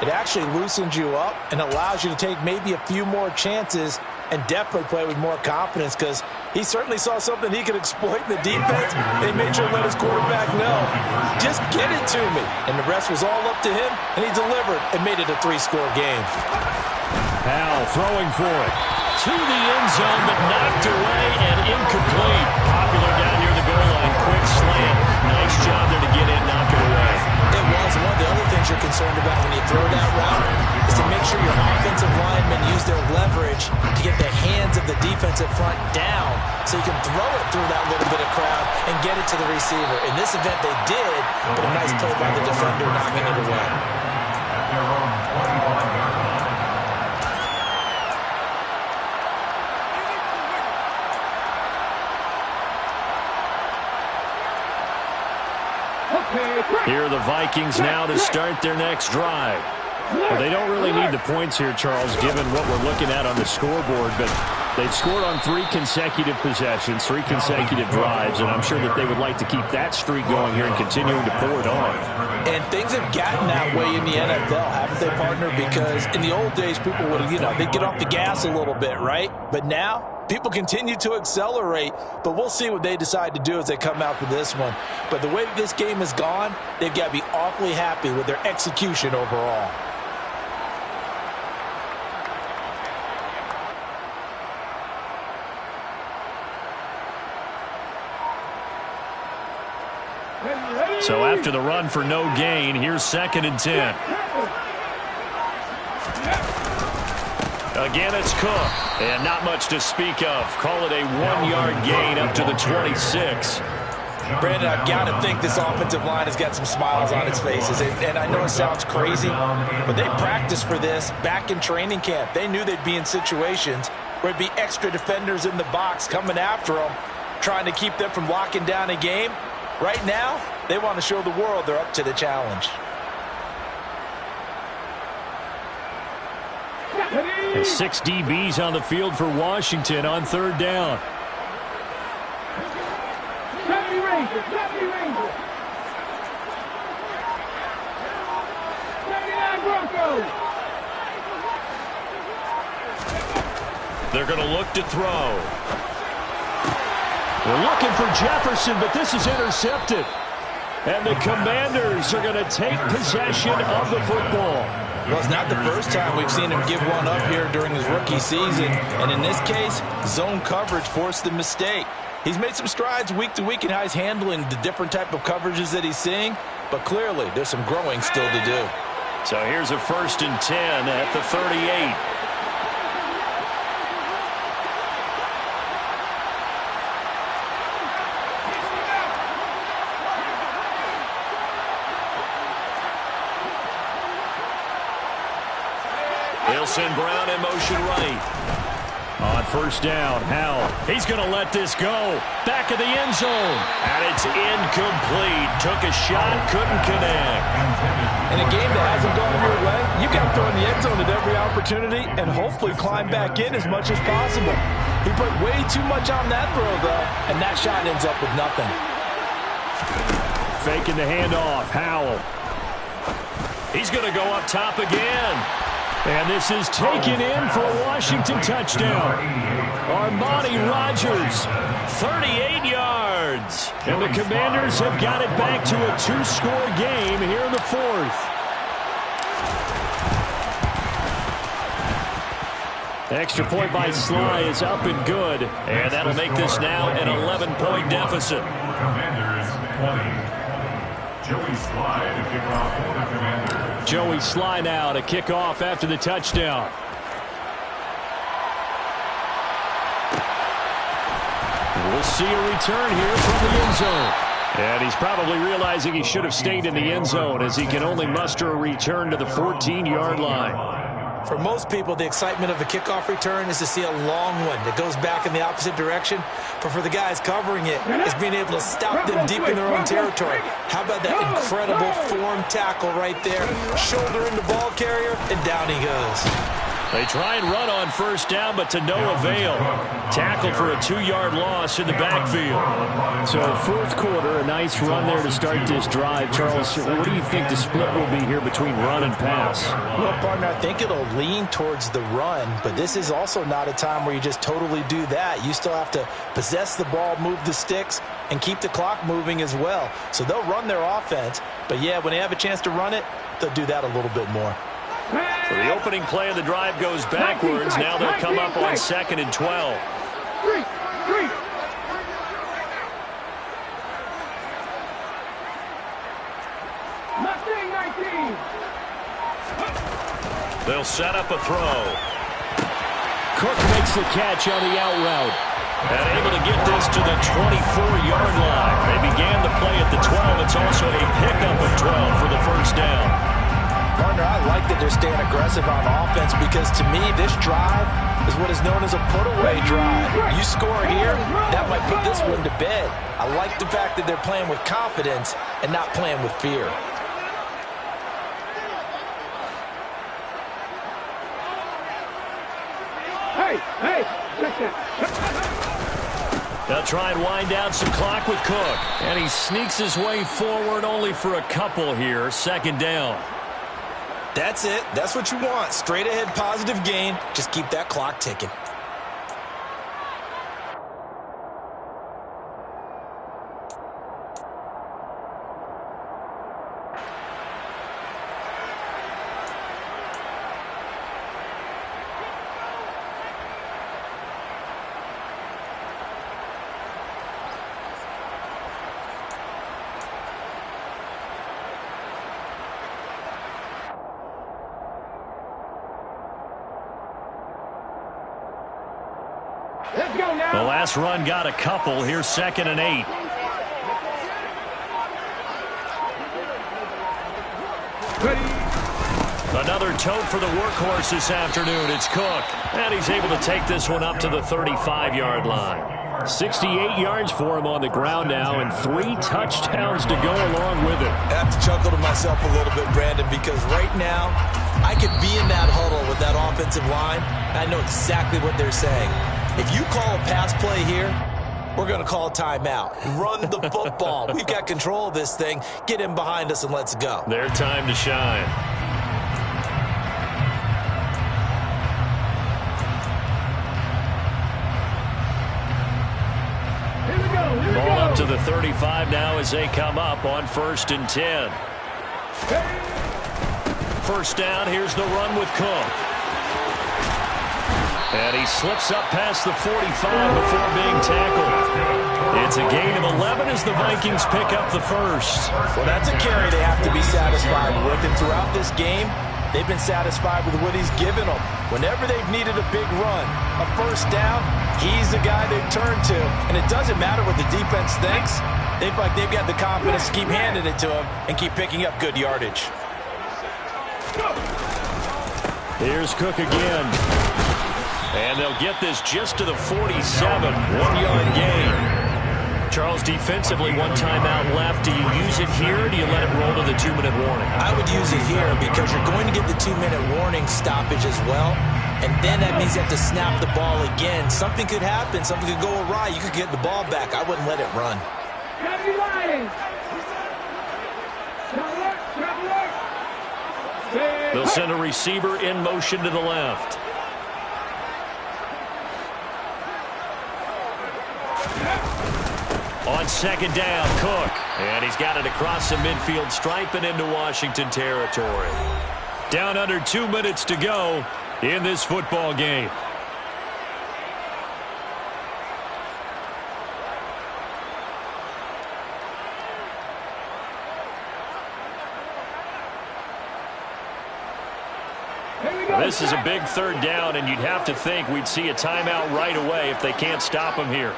[SPEAKER 5] It actually loosens you up and allows you to take maybe a few more chances and definitely play with more confidence, because he certainly saw something he could exploit in the defense. They made sure to let his quarterback know, just get it to me. And the rest was all up to him, and he delivered and made it a 3-score game.
[SPEAKER 3] Howell throwing for it. To the end zone, but knocked away and incomplete. Popular down near the goal line. Quick slant. Nice job there to get in, knock it away.
[SPEAKER 5] It was. One of the other things you're concerned about when you throw that route is to make sure your offensive linemen use their leverage to get the hands of the defensive front down so you can throw it through that little bit of crowd and get it to the receiver. In this event, they did, but a nice play by the defender knocking it away.
[SPEAKER 6] At their own 25-yard line.
[SPEAKER 3] Here are the Vikings now to start their next drive. Well, they don't really need the points here, Charles, given what we're looking at on the scoreboard, but they've scored on 3 consecutive possessions, 3 consecutive drives, and I'm sure that they would like to keep that streak going here and continuing to pour it on.
[SPEAKER 5] And things have gotten that way in the NFL, haven't they, partner? Because in the old days, people would, they'd get off the gas a little bit, right? But now, people continue to accelerate, but we'll see what they decide to do as they come out for this one. But the way that this game has gone, they've got to be awfully happy with their execution overall.
[SPEAKER 3] So after the run for no gain, here's 2nd and 10. Again, it's Cook, and not much to speak of. Call it a 1-yard gain up to the 26.
[SPEAKER 5] Brandon, I've got to think this offensive line has got some smiles on its faces. And I know it sounds crazy, but they practiced for this back in training camp. They knew they'd be in situations where there'd be extra defenders in the box coming after them, trying to keep them from locking down a game. Right now, they want to show the world they're up to the challenge.
[SPEAKER 3] And 6 DBs on the field for Washington on 3rd down. They're going to look to throw. They're looking for Jefferson, but this is intercepted. And the Commanders are going to take possession of the football.
[SPEAKER 5] Well, it's not the first time we've seen him give one up here during his rookie season. And in this case, zone coverage forced the mistake. He's made some strides week to week in how he's handling the different type of coverages that he's seeing. But clearly, there's some growing still to do.
[SPEAKER 3] So here's a 1st and 10 at the 38. He'll send Brown in motion right. On 1st down, Howell. He's going to let this go. Back of the end zone. And it's incomplete. Took a shot, couldn't connect.
[SPEAKER 5] In a game that hasn't gone your way, you've got to throw in the end zone at every opportunity and hopefully climb back in as much as possible. He put way too much on that throw, though, and that shot ends up with nothing.
[SPEAKER 3] Faking the handoff, Howell. He's going to go up top again. And this is taken in for a Washington touchdown. Armani Rogers, 38 yards. And the Commanders have got it back to a 2-score game here in the 4th. Extra point by Sly is up and good. And that'll make this now an 11-point deficit.
[SPEAKER 6] Commanders 20. Joey Sly to kick off for the Commanders.
[SPEAKER 3] Joey Sly now to kick off after the touchdown. We'll see a return here from the end zone. And he's probably realizing he should have stayed in the end zone as he can only muster a return to the 14-yard line.
[SPEAKER 5] For most people, the excitement of a kickoff return is to see a long one that goes back in the opposite direction. But for the guys covering it, it's being able to stop them deep in their own territory. How about that incredible form tackle right there? Shoulder in the ball carrier, and down he goes.
[SPEAKER 3] They try and run on first down, but to no avail. Tackle for a 2-yard loss in the backfield.
[SPEAKER 7] So fourth quarter, a nice run there to start this drive. Charles, what do you think the split will be here between run and pass?
[SPEAKER 5] Well, partner, I think it'll lean towards the run, but this is also not a time where you just totally do that. You still have to possess the ball, move the sticks, and keep the clock moving as well. So they'll run their offense, but yeah, when they have a chance to run it, they'll do that a little bit more.
[SPEAKER 3] So the opening play of the drive goes backwards. Now they'll come up on 2nd and 12. They'll set up a throw.
[SPEAKER 7] Cook makes the catch on the out route.
[SPEAKER 3] And able to get this to the 24-yard line. They began the play at the 12. It's also a pickup of 12 for the first down.
[SPEAKER 5] Partner, I like that they're staying aggressive on offense because to me, this drive is what is known as a put-away drive. You score here, that might put this one to bed. I like the fact that they're playing with confidence and not playing with fear.
[SPEAKER 4] Hey, check that.
[SPEAKER 3] They'll try and wind down some clock with Cook. And he sneaks his way forward only for a couple here. 2nd down.
[SPEAKER 5] That's it. That's what you want. Straight ahead positive gain. Just keep that clock ticking.
[SPEAKER 4] Let's go now.
[SPEAKER 3] The last run got a couple. Here's 2nd and 8. Another tote for the workhorse this afternoon. It's Cook. And he's able to take this one up to the 35-yard line.
[SPEAKER 7] 68 yards for him on the ground now and 3 touchdowns to go along with it.
[SPEAKER 5] I have to chuckle to myself a little bit, Brandon, because right now I could be in that huddle with that offensive line, and I know exactly what they're saying. If you call a pass play here, we're going to call a timeout. Run the football. We've got control of this thing. Get in behind us and let's go.
[SPEAKER 3] Their time to shine. Ball up to the 35 now as they come up on 1st and 10. First down, here's the run with Cook. And he slips up past the 45 before being tackled. It's a gain of 11 as the Vikings pick up the first.
[SPEAKER 5] Well, that's a carry they have to be satisfied with. And throughout this game, they've been satisfied with what he's given them. Whenever they've needed a big run, a first down, he's the guy they've turned to. And it doesn't matter what the defense thinks. They feel like they've got the confidence to keep handing it to him and keep picking up good yardage.
[SPEAKER 3] Here's Cook again. And they'll get this just to the 47, 1-yard gain. Charles, defensively, 1 timeout left. Do you use it here, or do you let it roll to the 2-minute warning?
[SPEAKER 5] I would use it here because you're going to get the 2-minute warning stoppage as well. And then that means you have to snap the ball again. Something could happen. Something could go awry. You could get the ball back. I wouldn't let it run.
[SPEAKER 3] They'll send a receiver in motion to the left. On 2nd down, Cook. And he's got it across the midfield stripe and into Washington territory. Down under 2 minutes to go in this football game. This is a big 3rd down, and you'd have to think we'd see a timeout right away if they can't stop him here.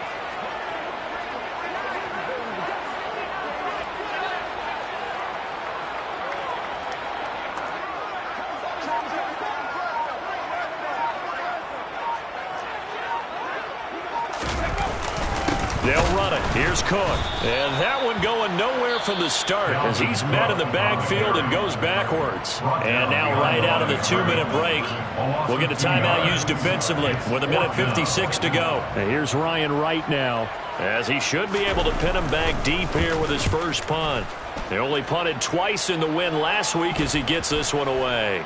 [SPEAKER 3] They'll run it. Here's Cook. And that one going nowhere from the start as he's met in the backfield and goes backwards. And now right out of the 2-minute break, we'll get a timeout used defensively with 1:56 to go. And here's Ryan Wright now as he should be able to pin him back deep here with his first punt. They only punted twice in the win last week as he gets this one away.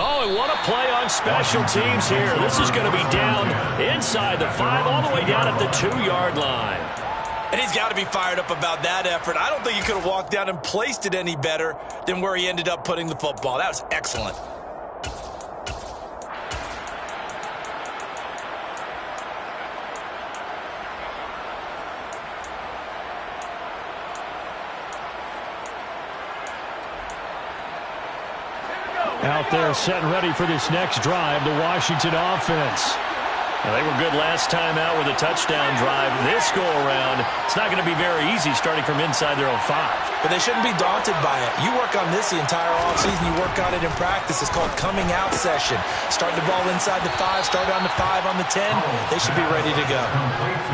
[SPEAKER 3] Oh, and what a play on special teams here. This is going to be down inside the 5, all the way down at the 2-yard line.
[SPEAKER 5] And he's got to be fired up about that effort. I don't think he could have walked down and placed it any better than where he ended up putting the football. That was excellent.
[SPEAKER 3] Out there set and ready for this next drive, the Washington offense. Well, they were good last time out with a touchdown drive. This go-around, it's not going to be very easy starting from inside their own 5.
[SPEAKER 5] But they shouldn't be daunted by it. You work on this the entire offseason. You work on it in practice. It's called coming out session. Start the ball inside the 5, start on the 5, on the 10. They should be ready to go.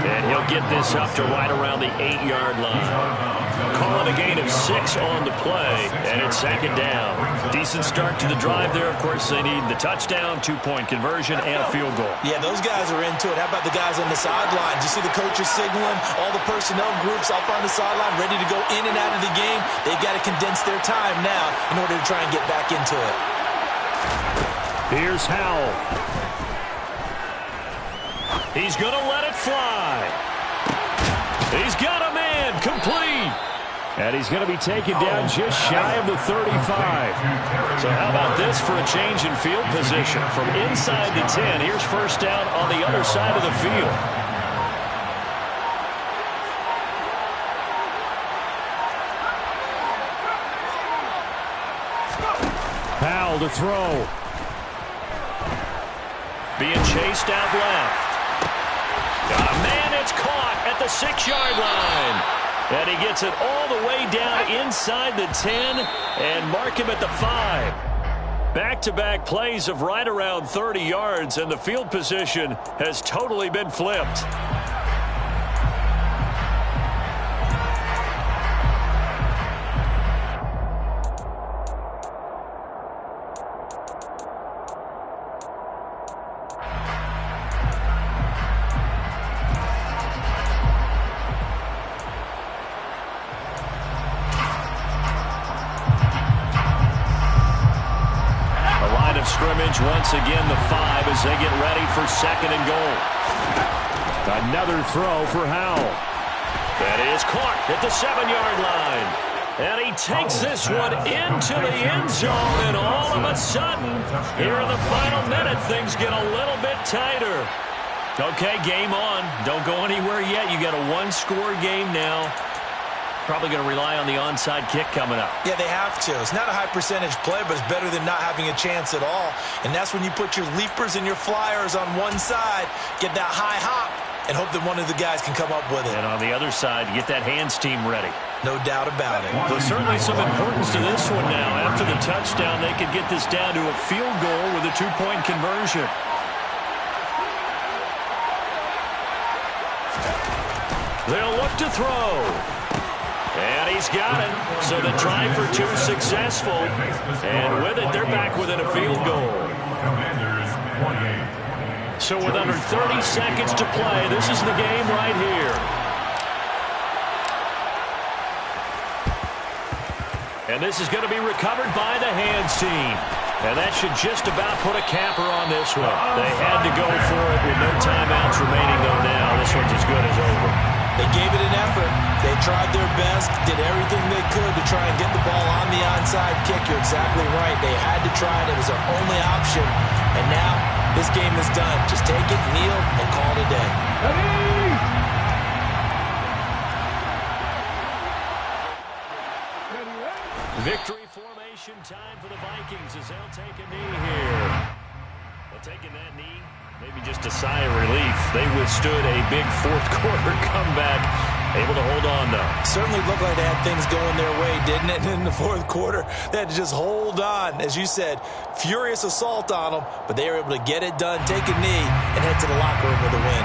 [SPEAKER 3] And he'll get this up to right around the 8-yard line. Calling a gain of 6 on the play, and it's 2nd down. Decent start to the drive there. Of course, they need the touchdown, 2-point conversion, and a field goal.
[SPEAKER 5] Yeah, those guys are into it. How about the guys on the sideline? You see the coaches signaling, all the personnel groups up on the sideline, ready to go in and out of the game. They've got to condense their time now in order to try and get back into it.
[SPEAKER 3] Here's Howell. He's going to let it fly. He's got a man, complete. And he's going to be taken down just shy of the 35. So how about this for a change in field position? From inside the 10, here's first down on the other side of the field. Powell to throw. Being chased out left. Got a man, it's caught at the 6-yard line. And he gets it all the way down inside the 10 and mark him at the 5. Back-to-back plays of right around 30 yards, and the field position has totally been flipped. Scrimmage once again, the 5 as they get ready for 2nd and goal. Another throw for Howell. That is caught at the 7-yard line. And he takes this one into the end zone, and all of a sudden, here in the final minute, things get a little bit tighter. Okay, game on. Don't go anywhere yet. You got a 1-score game now. Probably going to rely on the onside kick coming up.
[SPEAKER 5] Yeah, they have to. It's not a high percentage play, but it's better than not having a chance at all. And that's when you put your leapers and your flyers on one side, get that high hop, and hope that one of the guys can come up with it.
[SPEAKER 3] And on the other side, get that hands team ready.
[SPEAKER 5] No doubt about it.
[SPEAKER 3] There's certainly some importance to this one now. After the touchdown, they could get this down to a field goal with a 2-point conversion. They'll look to throw. And he's got it. So the try for 2 successful. And with it, they're back within a field goal. So with under 30 seconds to play, this is the game right here. And this is going to be recovered by the hands team. And that should just about put a capper on this one. They had to go for it with no timeouts remaining, though, now. This one's as good as over.
[SPEAKER 5] They gave it an effort. They tried their best, did everything they could to try and get the ball on the onside kick. You're exactly right. They had to try it. It was their only option. And now this game is done. Just take it, kneel, and call it a day.
[SPEAKER 3] Victory formation time for the Vikings as they'll take a knee here. Well, taking that knee, maybe just a sigh of relief. They withstood a big fourth-quarter comeback. Able to hold on, though.
[SPEAKER 5] Certainly looked like they had things going their way, didn't it? In the fourth quarter, they had to just hold on. As you said, furious assault on them, but they were able to get it done, take a knee, and head to the locker room with a win.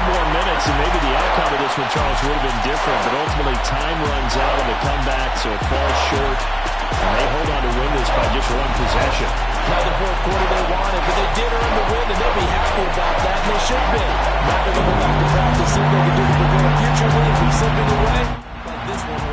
[SPEAKER 7] more minutes, and maybe the outcome of this one, Charles, would have been different. But ultimately, time runs out in the comeback, so it falls short. And they hold on to win this by just one possession.
[SPEAKER 5] Now the fourth quarter they wanted, but they did earn the win, and they'll be happy about that, and they should be. Now they're going to go back to practice, see if they can do it for a future lead from slipping away. But this one was.